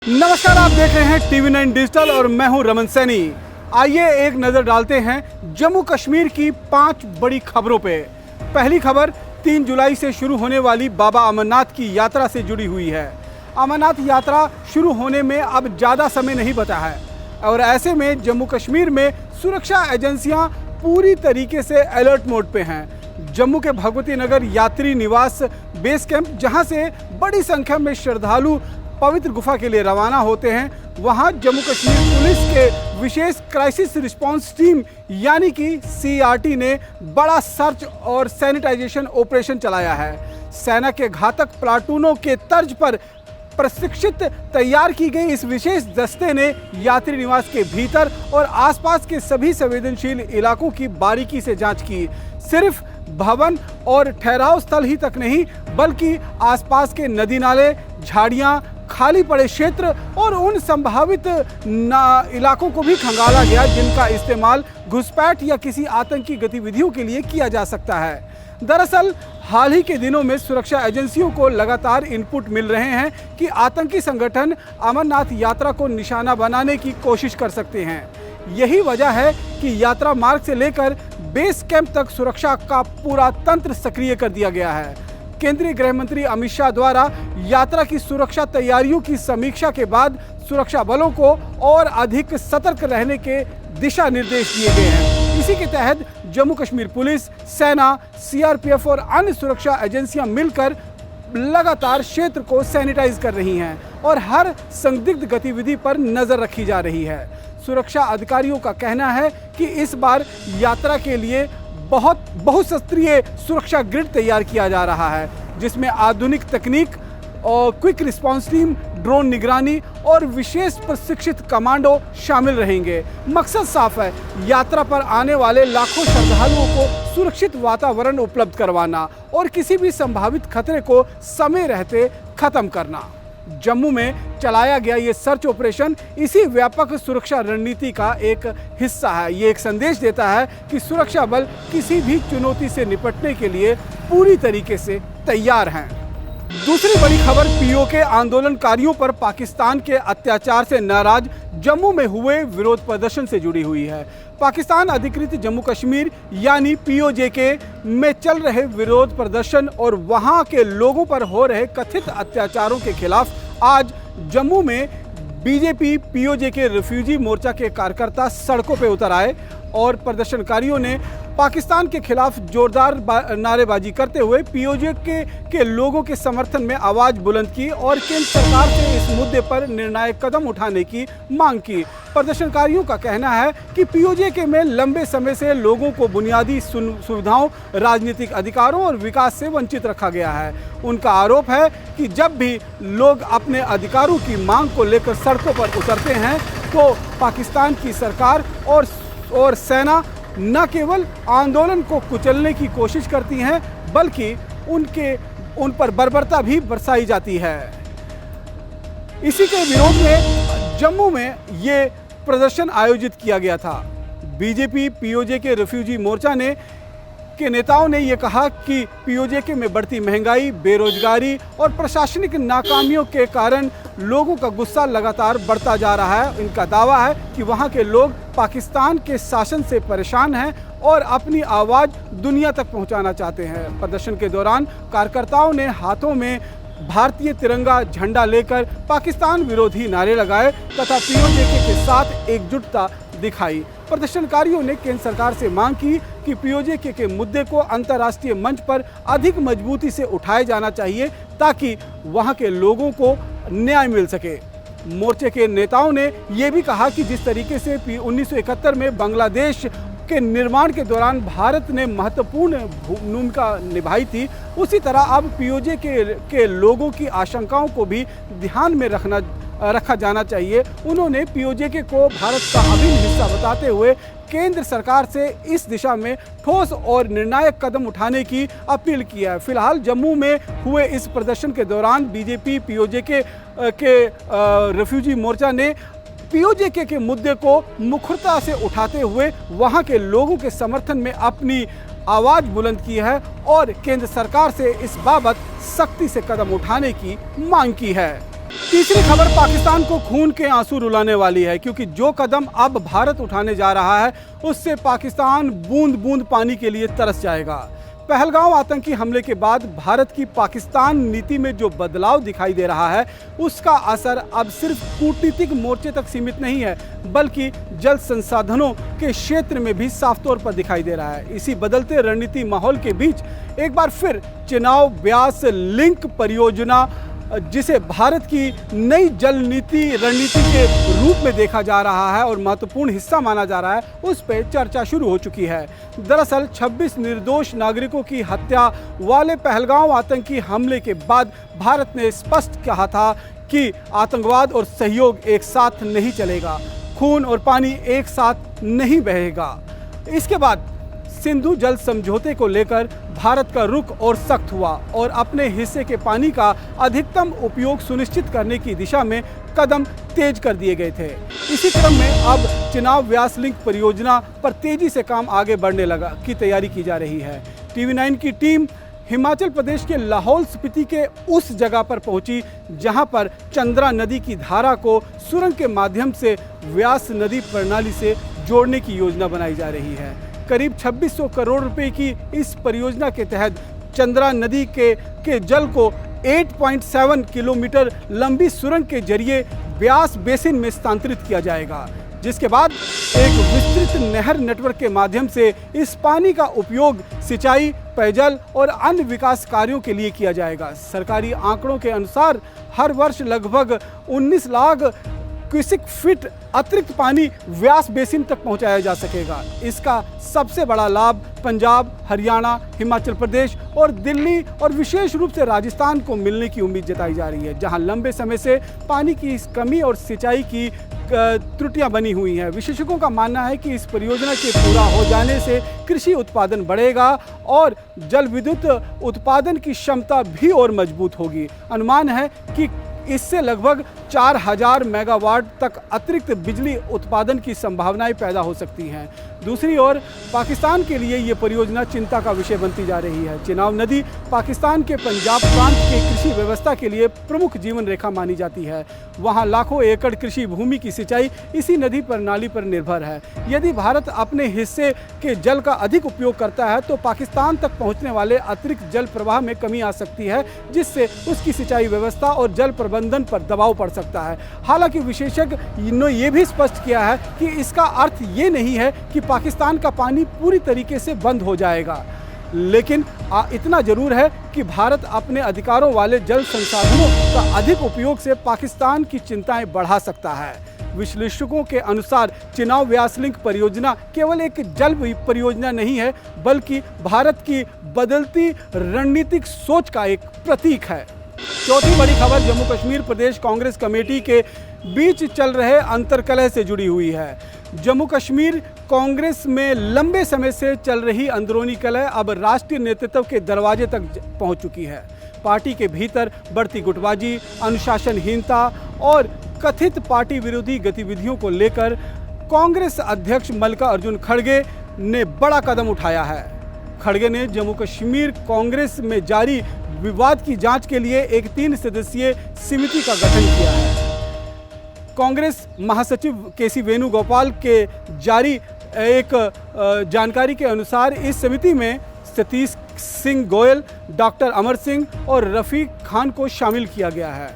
नमस्कार, आप देख रहे हैं TV9 डिजिटल और मैं हूं रमन सैनी। आइए एक नजर डालते हैं जम्मू कश्मीर की 5 बड़ी खबरों पे। पहली खबर 3 जुलाई से शुरू होने वाली बाबा अमरनाथ की यात्रा से जुड़ी हुई है। अमरनाथ यात्रा शुरू होने में अब ज़्यादा समय नहीं बचा है और ऐसे में जम्मू कश्मीर में सुरक्षा एजेंसियां पूरी तरीके से अलर्ट मोड पे हैं। जम्मू के भगवती नगर यात्री निवास बेस कैंप, जहां से बड़ी संख्या में श्रद्धालु पवित्र गुफा के लिए रवाना होते हैं, वहां जम्मू कश्मीर पुलिस के विशेष क्राइसिस रिस्पांस टीम यानी कि CRT ने बड़ा सर्च और सैनिटाइजेशन ऑपरेशन चलाया है। सेना के घातक प्लाटूनों के तर्ज पर प्रशिक्षित तैयार की गई इस विशेष दस्ते ने यात्री निवास के भीतर और आसपास के सभी संवेदनशील इलाकों की बारीकी से जांच की। सिर्फ भवन और ठहराव स्थल ही तक नहीं, बल्कि आसपास के नदी नाले, झाड़ियां, खाली पड़े क्षेत्र और उन संभावित इलाकों को भी खंगाला गया जिनका इस्तेमाल घुसपैठ या किसी आतंकी गतिविधियों के लिए किया जा सकता है। दरअसल हाल ही के दिनों में सुरक्षा एजेंसियों को लगातार इनपुट मिल रहे हैं कि आतंकी संगठन अमरनाथ यात्रा को निशाना बनाने की कोशिश कर सकते हैं। यही वजह है कि यात्रा मार्ग से लेकर बेस कैंप तक सुरक्षा का पूरा तंत्र सक्रिय कर दिया गया है। केंद्रीय गृह मंत्री अमित शाह द्वारा यात्रा की सुरक्षा तैयारियों की समीक्षा के बाद सुरक्षा बलों को और अधिक सतर्क रहने के दिशा निर्देश दिए गए हैं। इसी के तहत जम्मू कश्मीर पुलिस, सेना, CRPF और अन्य सुरक्षा एजेंसियां मिलकर लगातार क्षेत्र को सैनिटाइज कर रही हैं और हर संदिग्ध गतिविधि पर नजर रखी जा रही है। सुरक्षा अधिकारियों का कहना है कि इस बार यात्रा के लिए बहुस्तरीय सुरक्षा ग्रिड तैयार किया जा रहा है, जिसमें आधुनिक तकनीक और क्विक रिस्पांस टीम, ड्रोन निगरानी और विशेष प्रशिक्षित कमांडो शामिल रहेंगे। मकसद साफ है, यात्रा पर आने वाले लाखों श्रद्धालुओं को सुरक्षित वातावरण उपलब्ध करवाना और किसी भी संभावित खतरे को समय रहते खत्म करना। जम्मू में चलाया गया ये सर्च ऑपरेशन इसी व्यापक सुरक्षा रणनीति का एक हिस्सा है। ये एक संदेश देता है कि सुरक्षा बल किसी भी चुनौती से निपटने के लिए पूरी तरीके से तैयार हैं। दूसरी बड़ी खबर POK आंदोलनकारियों पर पाकिस्तान के अत्याचार से नाराज जम्मू में हुए विरोध प्रदर्शन से जुड़ी हुई है। पाकिस्तान अधिकृत जम्मू कश्मीर यानी POJK में चल रहे विरोध प्रदर्शन और वहां के लोगों पर हो रहे कथित अत्याचारों के खिलाफ आज जम्मू में BJP POJK रिफ्यूजी मोर्चा के कार्यकर्ता सड़कों पर उतर आए और प्रदर्शनकारियों ने पाकिस्तान के खिलाफ जोरदार नारेबाजी करते हुए POJK के लोगों के समर्थन में आवाज बुलंद की और केंद्र सरकार से इस मुद्दे पर निर्णायक कदम उठाने की मांग की। प्रदर्शनकारियों का कहना है कि POJK में लंबे समय से लोगों को बुनियादी सुविधाओं, राजनीतिक अधिकारों और विकास से वंचित रखा गया है। उनका आरोप है कि जब भी लोग अपने अधिकारों की मांग को लेकर सड़कों पर उतरते हैं तो पाकिस्तान की सरकार और सेना न केवल आंदोलन को कुचलने की कोशिश करती हैं, बल्कि उन पर बर्बरता भी बरसाई जाती है। इसी के विरोध में जम्मू में ये प्रदर्शन आयोजित किया गया था। BJP POJK रिफ्यूजी मोर्चा के नेताओं ने यह कहा कि POJK में बढ़ती महंगाई, बेरोजगारी और प्रशासनिक नाकामियों के कारण लोगों का गुस्सा लगातार बढ़ता जा रहा है। इनका दावा है कि वहां के लोग पाकिस्तान के शासन से परेशान हैं और अपनी आवाज़ दुनिया तक पहुंचाना चाहते हैं। प्रदर्शन के दौरान कार्यकर्ताओं ने हाथों में भारतीय तिरंगा झंडा लेकर पाकिस्तान विरोधी नारे लगाए तथा POJK के साथ एकजुटता दिखाई। प्रदर्शनकारियों ने केंद्र सरकार से मांग की कि POJK के मुद्दे को अंतर्राष्ट्रीय मंच पर अधिक मजबूती से उठाया जाना चाहिए ताकि वहां के लोगों को न्याय मिल सके। मोर्चे के नेताओं ने यह भी कहा कि जिस तरीके से 1971 में बांग्लादेश के निर्माण के दौरान भारत ने महत्वपूर्ण भूमिका निभाई थी, उसी तरह अब POJK के लोगों की आशंकाओं को भी ध्यान में रखा जाना चाहिए। उन्होंने POJK को भारत का अभिन्न हिस्सा बताते हुए केंद्र सरकार से इस दिशा में ठोस और निर्णायक कदम उठाने की अपील की है। फिलहाल जम्मू में हुए इस प्रदर्शन के दौरान BJP POJK के रिफ्यूजी मोर्चा ने POJK के मुद्दे को मुखरता से उठाते हुए वहां के लोगों के समर्थन में अपनी आवाज बुलंद की है और केंद्र सरकार से इस बाबत सख्ती से कदम उठाने की मांग की है। तीसरी खबर पाकिस्तान को खून के आंसू रुलाने वाली है, क्योंकि जो कदम अब भारत उठाने जा रहा है उससे पाकिस्तान बूंद बूंद पानी के लिए तरस जाएगा। पहलगाम आतंकी हमले के बाद भारत की पाकिस्तान नीति में जो बदलाव दिखाई दे रहा है उसका असर अब सिर्फ कूटनीतिक मोर्चे तक सीमित नहीं है, बल्कि जल संसाधनों के क्षेत्र में भी साफ तौर पर दिखाई दे रहा है। इसी बदलते रणनीति माहौल के बीच एक बार फिर चिनाब व्यास लिंक परियोजना, जिसे भारत की नई जल नीति रणनीति के रूप में देखा जा रहा है और महत्वपूर्ण हिस्सा माना जा रहा है, उस पर चर्चा शुरू हो चुकी है। दरअसल 26 निर्दोष नागरिकों की हत्या वाले पहलगाम आतंकी हमले के बाद भारत ने स्पष्ट कहा था कि आतंकवाद और सहयोग एक साथ नहीं चलेगा, खून और पानी एक साथ नहीं बहेगा। इसके बाद सिंधु जल समझौते को लेकर भारत का रुख और सख्त हुआ और अपने हिस्से के पानी का अधिकतम उपयोग सुनिश्चित करने की दिशा में कदम तेज कर दिए गए थे। इसी क्रम में अब चिनाब व्यास लिंक परियोजना पर तेजी से काम आगे बढ़ने लगा की तैयारी की जा रही है। TV9 की टीम हिमाचल प्रदेश के लाहौल स्पीति के उस जगह पर पहुंची जहां पर चंद्रा नदी की धारा को सुरंग के माध्यम से व्यास नदी प्रणाली से जोड़ने की योजना बनाई जा रही है। करीब 2600 करोड़ रुपए की इस परियोजना के तहत चंद्रा नदी के जल को 8.7 किलोमीटर लंबी सुरंग के जरिए व्यास बेसिन में स्थानांतरित किया जाएगा, जिसके बाद एक विस्तृत नहर नेटवर्क के माध्यम से इस पानी का उपयोग सिंचाई, पेयजल और अन्य विकास कार्यों के लिए किया जाएगा। सरकारी आंकड़ों के अनुसार हर वर्ष लगभग 19 लाख क्यूसिक फीट अतिरिक्त पानी व्यास बेसिन तक पहुंचाया जा सकेगा। इसका सबसे बड़ा लाभ पंजाब, हरियाणा, हिमाचल प्रदेश और दिल्ली और विशेष रूप से राजस्थान को मिलने की उम्मीद जताई जा रही है, जहां लंबे समय से पानी की कमी और सिंचाई की त्रुटियां बनी हुई हैं। विशेषज्ञों का मानना है कि इस परियोजना के पूरा हो जाने से कृषि उत्पादन बढ़ेगा और जल विद्युत उत्पादन की क्षमता भी और मजबूत होगी। अनुमान है कि इससे लगभग 4000 मेगावाट तक अतिरिक्त बिजली उत्पादन की संभावनाएं पैदा हो सकती हैं। दूसरी ओर पाकिस्तान के लिए ये परियोजना चिंता का विषय बनती जा रही है। चिनाब नदी पाकिस्तान के पंजाब प्रांत के कृषि व्यवस्था के लिए प्रमुख जीवन रेखा मानी जाती है। वहाँ लाखों एकड़ कृषि भूमि की सिंचाई इसी नदी प्रणाली पर निर्भर है। यदि भारत अपने हिस्से के जल का अधिक उपयोग करता है तो पाकिस्तान तक पहुँचने वाले अतिरिक्त जल प्रवाह में कमी आ सकती है, जिससे उसकी सिंचाई व्यवस्था और जल प्रबंधन पर दबाव पड़ सकता है। हालांकि विशेषज्ञ ने यह भी स्पष्ट किया है कि इसका अर्थ ये नहीं है कि पाकिस्तान का पानी पूरी तरीके से बंद हो जाएगा, लेकिन इतना जरूर है कि भारत अपने अधिकारों वाले जल संसाधनों का अधिक उपयोग से पाकिस्तान की चिंताएं बढ़ा सकता है। विश्लेषकों के अनुसार चिनाब व्यास लिंक परियोजना केवल एक जल परियोजना नहीं है, बल्कि भारत की बदलती रणनीतिक सोच का एक प्रतीक है। चौथी बड़ी खबर जम्मू कश्मीर प्रदेश कांग्रेस कमेटी के बीच चल रहे अंतर्कलह से जुड़ी हुई है। जम्मू कश्मीर कांग्रेस में लंबे समय से चल रही अंदरूनी कलह अब राष्ट्रीय नेतृत्व के दरवाजे तक पहुंच चुकी है। पार्टी के भीतर बढ़ती गुटबाजी, अनुशासनहीनता और कथित पार्टी विरोधी गतिविधियों को लेकर कांग्रेस अध्यक्ष मल्लिकार्जुन खड़गे ने बड़ा कदम उठाया है। खड़गे ने जम्मू कश्मीर कांग्रेस में जारी विवाद की जांच के लिए एक 3 सदस्यीय समिति का गठन किया है। कांग्रेस महासचिव केसी वेणुगोपाल के जारी एक जानकारी के अनुसार इस समिति में सतीश सिंह गोयल, डॉक्टर अमर सिंह और रफीक खान को शामिल किया गया है।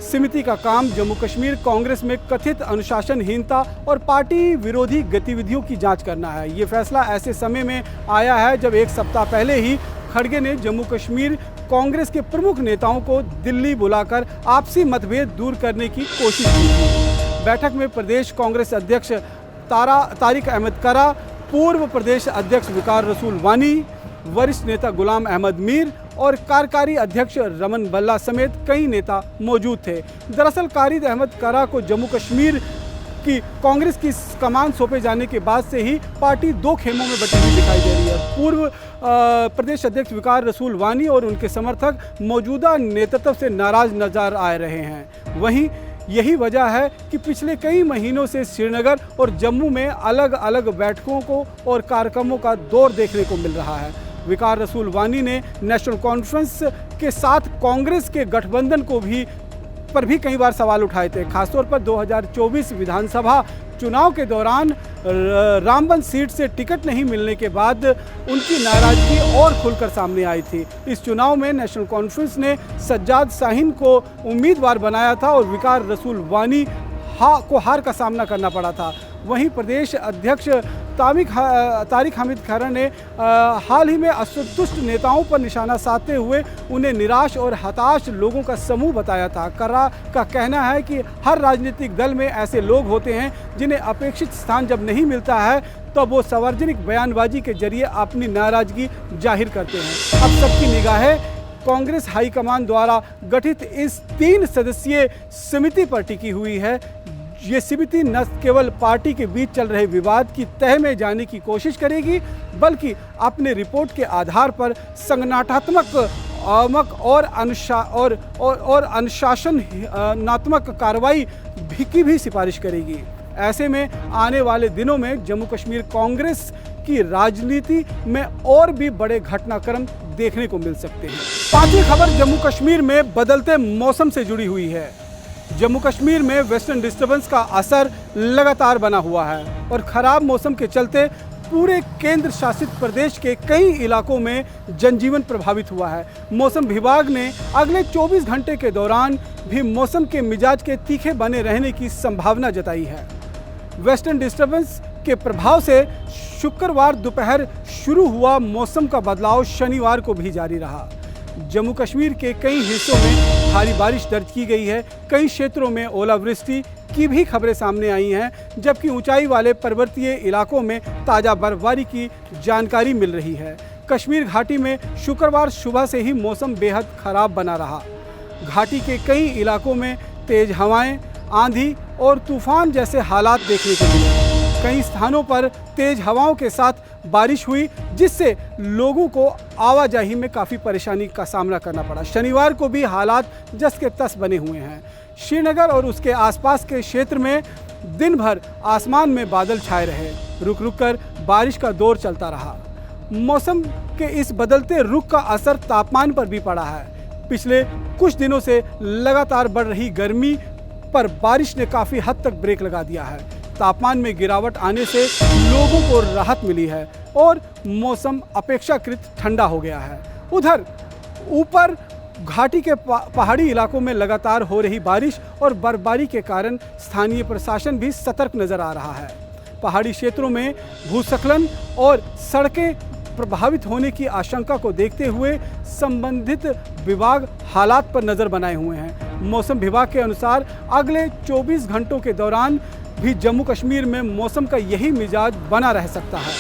समिति का काम जम्मू कश्मीर कांग्रेस में कथित अनुशासनहीनता और पार्टी विरोधी गतिविधियों की जांच करना है। ये फैसला ऐसे समय में आया है जब एक सप्ताह पहले ही खड़गे ने जम्मू कश्मीर कांग्रेस के प्रमुख नेताओं को दिल्ली बुलाकर आपसी मतभेद दूर करने की कोशिश की थी। बैठक में प्रदेश कांग्रेस अध्यक्ष तारिक अहमद करा, पूर्व प्रदेश अध्यक्ष वकार रसूल वानी, वरिष्ठ नेता गुलाम अहमद मीर और कार्यकारी अध्यक्ष रमन भल्ला समेत कई नेता मौजूद थे। दरअसल तारिक अहमद करा को जम्मू कश्मीर की कांग्रेस की कमान सौंपे जाने के बाद से ही पार्टी 2 खेमों में बटी हुई दिखाई दे रही है। पूर्व प्रदेश अध्यक्ष वकार रसूल वानी और उनके समर्थक मौजूदा नेतृत्व से नाराज नजर आ रहे हैं। वहीं यही वजह है कि पिछले कई महीनों से श्रीनगर और जम्मू में अलग अलग बैठकों को और कार्यक्रमों का दौर देखने को मिल रहा है। वकार रसूल वानी ने नेशनल कॉन्फ्रेंस के साथ कांग्रेस के गठबंधन को भी पर भी कई बार सवाल उठाए थे। खासतौर पर 2024 विधानसभा चुनाव के दौरान रामबन सीट से टिकट नहीं मिलने के बाद उनकी नाराजगी और खुलकर सामने आई थी। इस चुनाव में नेशनल कॉन्फ्रेंस ने सज्जाद शाहीन को उम्मीदवार बनाया था और विकार रसूल वानी को हार का सामना करना पड़ा था। वहीं प्रदेश अध्यक्ष तारिक हामिद खैर ने हाल ही में असंतुष्ट नेताओं पर निशाना साधते हुए उन्हें निराश और हताश लोगों का समूह बताया था। कर्रा का कहना है कि हर राजनीतिक दल में ऐसे लोग होते हैं जिन्हें अपेक्षित स्थान जब नहीं मिलता है तो वो सार्वजनिक बयानबाजी के जरिए अपनी नाराजगी जाहिर करते हैं। अब सबकी निगाहें कांग्रेस हाईकमान द्वारा गठित इस 3 सदस्यीय समिति पर टिकी हुई है। ये समिति न केवल पार्टी के बीच चल रहे विवाद की तह में जाने की कोशिश करेगी, बल्कि अपने रिपोर्ट के आधार पर संगठनात्मक और अनुशासनात्मक कार्रवाई की भी सिफारिश करेगी। ऐसे में आने वाले दिनों में जम्मू कश्मीर कांग्रेस की राजनीति में और भी बड़े घटनाक्रम देखने को मिल सकते हैं। 5वीं खबर जम्मू कश्मीर में बदलते मौसम से जुड़ी हुई है। जम्मू कश्मीर में वेस्टर्न डिस्टर्बेंस का असर लगातार बना हुआ है और खराब मौसम के चलते पूरे केंद्र शासित प्रदेश के कई इलाकों में जनजीवन प्रभावित हुआ है। मौसम विभाग ने अगले 24 घंटे के दौरान भी मौसम के मिजाज के तीखे बने रहने की संभावना जताई है। वेस्टर्न डिस्टर्बेंस के प्रभाव से शुक्रवार दोपहर शुरू हुआ मौसम का बदलाव शनिवार को भी जारी रहा। जम्मू कश्मीर के कई हिस्सों में भारी बारिश दर्ज की गई है। कई क्षेत्रों में ओलावृष्टि की भी खबरें सामने आई हैं, जबकि ऊंचाई वाले पर्वतीय इलाकों में ताज़ा बर्फबारी की जानकारी मिल रही है। कश्मीर घाटी में शुक्रवार सुबह से ही मौसम बेहद खराब बना रहा। घाटी के कई इलाकों में तेज हवाएं, आंधी और तूफान जैसे हालात देखने को मिले। कई स्थानों पर तेज हवाओं के साथ बारिश हुई, जिससे लोगों को आवाजाही में काफ़ी परेशानी का सामना करना पड़ा। शनिवार को भी हालात जस के तस बने हुए हैं। श्रीनगर और उसके आसपास के क्षेत्र में दिन भर आसमान में बादल छाए रहे। रुक रुक कर बारिश का दौर चलता रहा। मौसम के इस बदलते रुख का असर तापमान पर भी पड़ा है। पिछले कुछ दिनों से लगातार बढ़ रही गर्मी पर बारिश ने काफ़ी हद तक ब्रेक लगा दिया है। तापमान में गिरावट आने से लोगों को राहत मिली है और मौसम अपेक्षाकृत ठंडा हो गया है। उधर ऊपर घाटी के पहाड़ी इलाकों में लगातार हो रही बारिश और बर्फबारी के कारण स्थानीय प्रशासन भी सतर्क नजर आ रहा है। पहाड़ी क्षेत्रों में भूस्खलन और सड़कें प्रभावित होने की आशंका को देखते हुए संबंधित विभाग हालात पर नजर बनाए हुए हैं। मौसम विभाग के अनुसार अगले 24 घंटों के दौरान भी जम्मू कश्मीर में मौसम का यही मिजाज बना रह सकता है।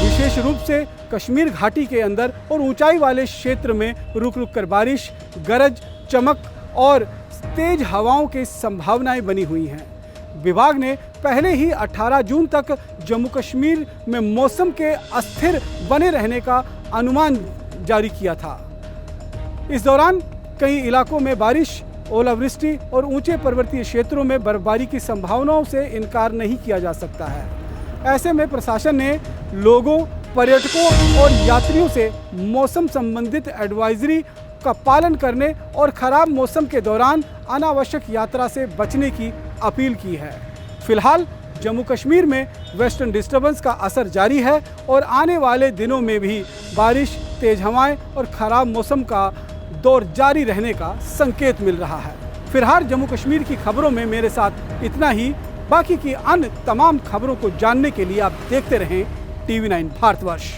विशेष रूप से कश्मीर घाटी के अंदर और ऊंचाई वाले क्षेत्र में रुक रुक कर बारिश, गरज, चमक और तेज हवाओं की संभावनाएं बनी हुई हैं। विभाग ने पहले ही 18 जून तक जम्मू कश्मीर में मौसम के अस्थिर बने रहने का अनुमान जारी किया था। इस दौरान कई इलाकों में बारिश, ओलावृष्टि और ऊंचे पर्वतीय क्षेत्रों में बर्फबारी की संभावनाओं से इनकार नहीं किया जा सकता है। ऐसे में प्रशासन ने लोगों, पर्यटकों और यात्रियों से मौसम संबंधित एडवाइजरी का पालन करने और खराब मौसम के दौरान अनावश्यक यात्रा से बचने की अपील की है। फिलहाल जम्मू कश्मीर में वेस्टर्न डिस्टर्बेंस का असर जारी है और आने वाले दिनों में भी बारिश, तेज हवाएं और खराब मौसम का दौर जारी रहने का संकेत मिल रहा है। फिलहाल जम्मू कश्मीर की खबरों में मेरे साथ इतना ही। बाकी की अन्य तमाम खबरों को जानने के लिए आप देखते रहें TV9 भारतवर्ष।